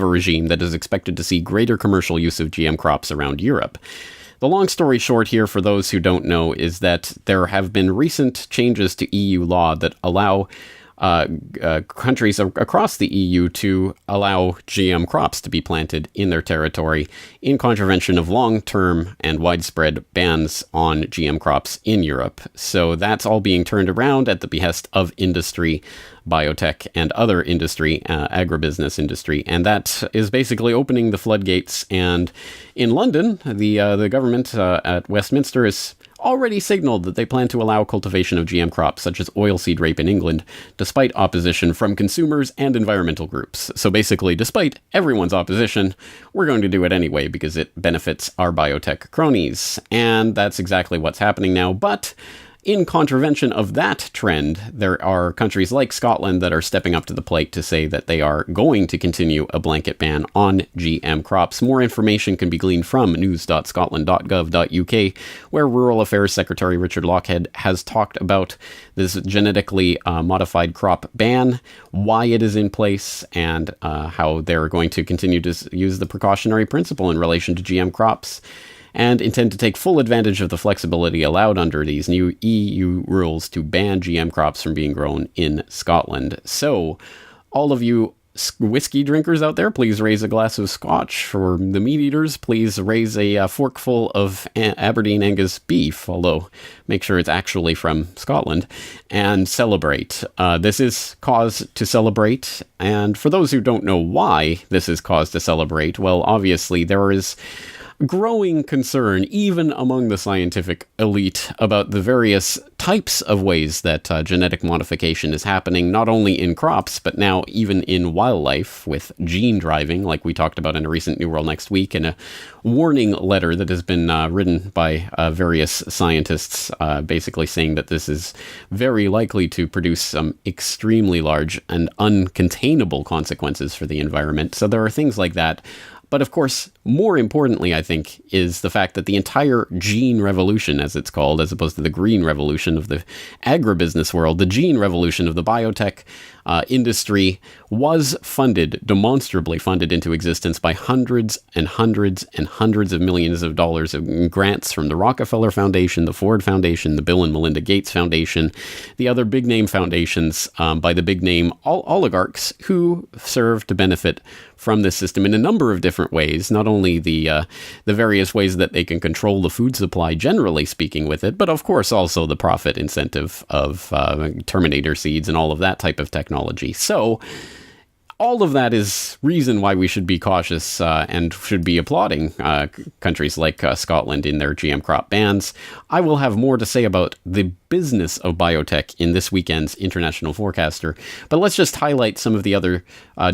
a regime that is expected to see greater commercial use of GM crops around Europe. The long story short here, for those who don't know, is that there have been recent changes to EU law that allow countries across the EU to allow GM crops to be planted in their territory in contravention of long-term and widespread bans on GM crops in Europe. So that's all being turned around at the behest of industry, biotech, and other industry, agribusiness industry. And that is basically opening the floodgates. And in London, the government at Westminster is already signaled that they plan to allow cultivation of GM crops, such as oilseed rape in England, despite opposition from consumers and environmental groups. So basically, despite everyone's opposition, we're going to do it anyway because it benefits our biotech cronies. And that's exactly what's happening now. But in contravention of that trend, there are countries like Scotland that are stepping up to the plate to say that they are going to continue a blanket ban on GM crops. More information can be gleaned from news.scotland.gov.uk, where Rural Affairs Secretary Richard Lochhead has talked about this genetically modified crop ban, why it is in place, and how they're going to continue to use the precautionary principle in relation to GM crops, and intend to take full advantage of the flexibility allowed under these new EU rules to ban GM crops from being grown in Scotland. So, all of you whiskey drinkers out there, please raise a glass of scotch. For the meat eaters, please raise a forkful of Aberdeen Angus beef, although make sure it's actually from Scotland, and celebrate. This is cause to celebrate, and for those who don't know why this is cause to celebrate, well, obviously there is growing concern, even among the scientific elite, about the various types of ways that genetic modification is happening, not only in crops, but now even in wildlife, with gene driving, like we talked about in a recent New World Next Week, and a warning letter that has been written by various scientists, basically saying that this is very likely to produce some extremely large and uncontainable consequences for the environment. So there are things like that. But of course, more importantly, I think, is the fact that the entire gene revolution, as it's called, as opposed to the green revolution of the agribusiness world, the gene revolution of the biotech industry was funded, demonstrably funded into existence by hundreds and hundreds and hundreds of millions of dollars of grants from the Rockefeller Foundation, the Ford Foundation, the Bill and Melinda Gates Foundation, the other big name foundations by the big name oligarchs who serve to benefit from this system in a number of different ways, not only the various ways that they can control the food supply, generally speaking, with it, but of course also the profit incentive of Terminator seeds and all of that type of technology. So all of that is reason why we should be cautious and should be applauding countries like Scotland in their GM crop bans. I will have more to say about the business of biotech in this weekend's International Forecaster, but let's just highlight some of the other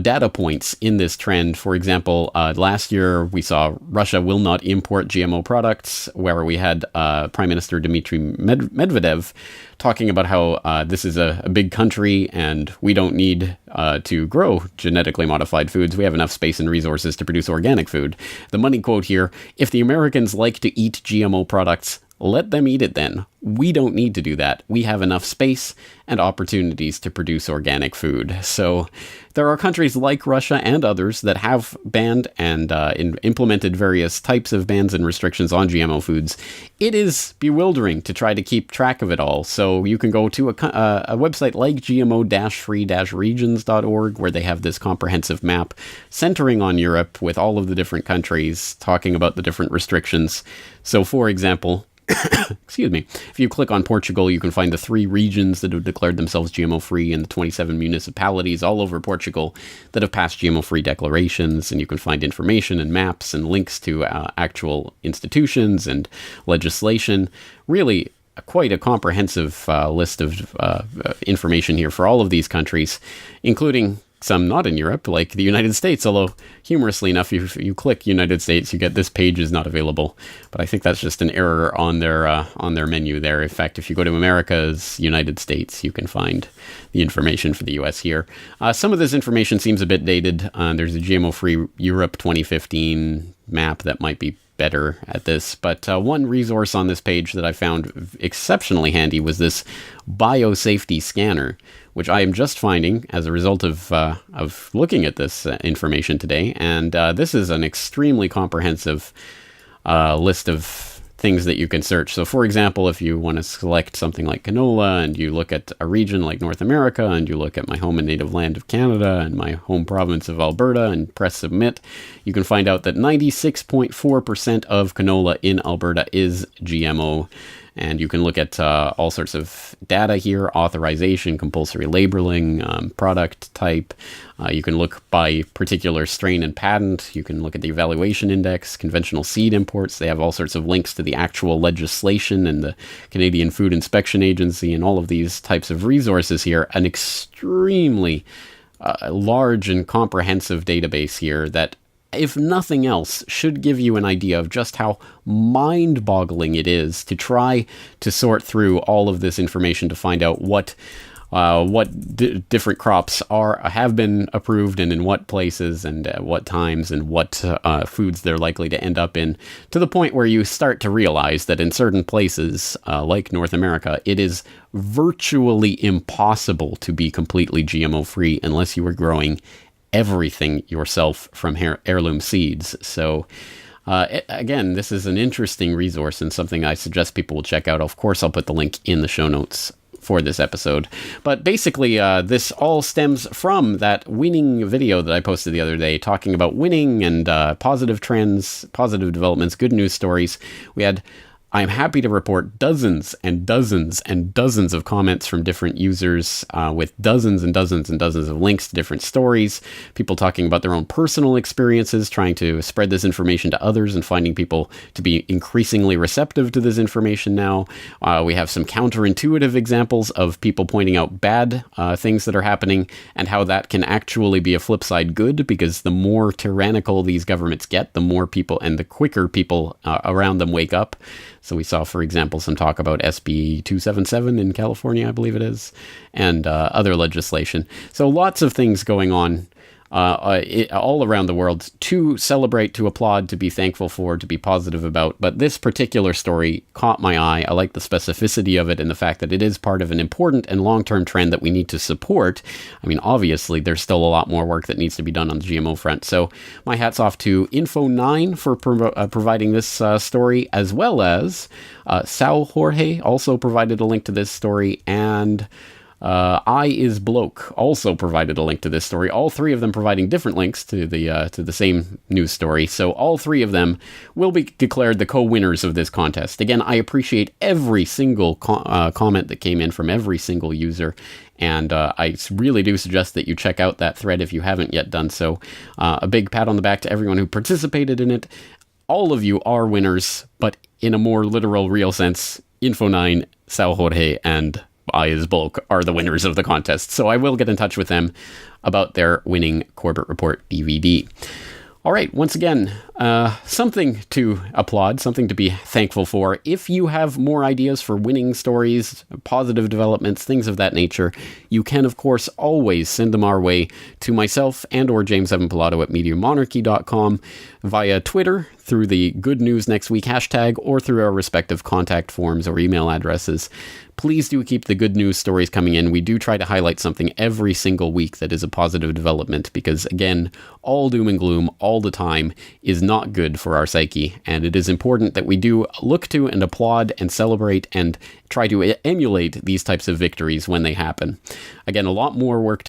data points in this trend. For example, last year we saw Russia will not import GMO products, where we had Prime Minister Dmitry Medvedev talking about how this is a big country and we don't need to grow genetically modified foods. We have enough space and resources to produce organic food. The money quote here: if the Americans like to eat GMO products, let them eat it then. We don't need to do that. We have enough space and opportunities to produce organic food. So there are countries like Russia and others that have banned and implemented various types of bans and restrictions on GMO foods. It is bewildering to try to keep track of it all. So you can go to a website like gmo-free-regions.org, where they have this comprehensive map centering on Europe with all of the different countries, talking about the different restrictions. So for example, excuse me, if you click on Portugal, you can find the 3 regions that have declared themselves GMO-free and the 27 municipalities all over Portugal that have passed GMO-free declarations, and you can find information and maps and links to actual institutions and legislation. Really quite a comprehensive list of information here for all of these countries, including some not in Europe, like the United States, although humorously enough, if you click United States, you get this page is not available. But I think that's just an error on their menu there. In fact, if you go to America's United States, you can find the information for the US here. Some of this information seems a bit dated. There's a GMO-free Europe 2015 map that might be better at this, but one resource on this page that I found exceptionally handy was this biosafety scanner, which I am just finding as a result of looking at this information today. And this is an extremely comprehensive list of things that you can search. So for example, if you want to select something like canola and you look at a region like North America and you look at my home and native land of Canada and my home province of Alberta and press submit, you can find out that 96.4% of canola in Alberta is GMO. And you can look at all sorts of data here, authorization, compulsory labeling, product type. You can look by particular strain and patent. You can look at the evaluation index, conventional seed imports. They have all sorts of links to the actual legislation and the Canadian Food Inspection Agency and all of these types of resources here. An extremely large and comprehensive database here that, if nothing else, should give you an idea of just how mind-boggling it is to try to sort through all of this information to find out what different crops have been approved and in what places and at what times and what foods they're likely to end up in, to the point where you start to realize that in certain places, like North America, it is virtually impossible to be completely GMO-free unless you are growing everything yourself from heirloom seeds. So again, this is an interesting resource and something I suggest people will check out. Of course, I'll put the link in the show notes for this episode. But basically, this all stems from that winning video that I posted the other day, talking about winning and positive trends, positive developments, good news stories. We had, I'm happy to report, dozens and dozens and dozens of comments from different users with dozens and dozens and dozens of links to different stories, people talking about their own personal experiences, trying to spread this information to others and finding people to be increasingly receptive to this information now. We have some counterintuitive examples of people pointing out bad things that are happening and how that can actually be a flip side good, because the more tyrannical these governments get, the more people and the quicker people around them wake up. So we saw, for example, some talk about SB 277 in California, I believe it is, and other legislation. So lots of things going on all around the world to celebrate, to applaud, to be thankful for, to be positive about. But this particular story caught my eye. I like the specificity of it and the fact that it is part of an important and long-term trend that we need to support. I mean, obviously, there's still a lot more work that needs to be done on the GMO front. So my hat's off to Info9 for providing this story, as well as Sal Jorge also provided a link to this story, and I is Bloke also provided a link to this story. All three of them providing different links to the same news story. So all three of them will be declared the co-winners of this contest. Again, I appreciate every single comment that came in from every single user. And I really do suggest that you check out that thread if you haven't yet done so. A big pat on the back to everyone who participated in it. All of you are winners, but in a more literal, real sense, Info9, Sal Jorge, and I as Bulk are the winners of the contest. So I will get in touch with them about their winning Corbett Report DVD. All right, once again, something to applaud, something to be thankful for. If you have more ideas for winning stories, positive developments, things of that nature, you can, of course, always send them our way to myself and or James Evan Pilato at MediaMonarchy.com via Twitter, through the Good News Next Week hashtag, or through our respective contact forms or email addresses. Please do keep the good news stories coming in. We do try to highlight something every single week that is a positive development, because, again, all doom and gloom all the time is not good for our psyche, and it is important that we do look to and applaud and celebrate and try to emulate these types of victories when they happen. Again, a lot more work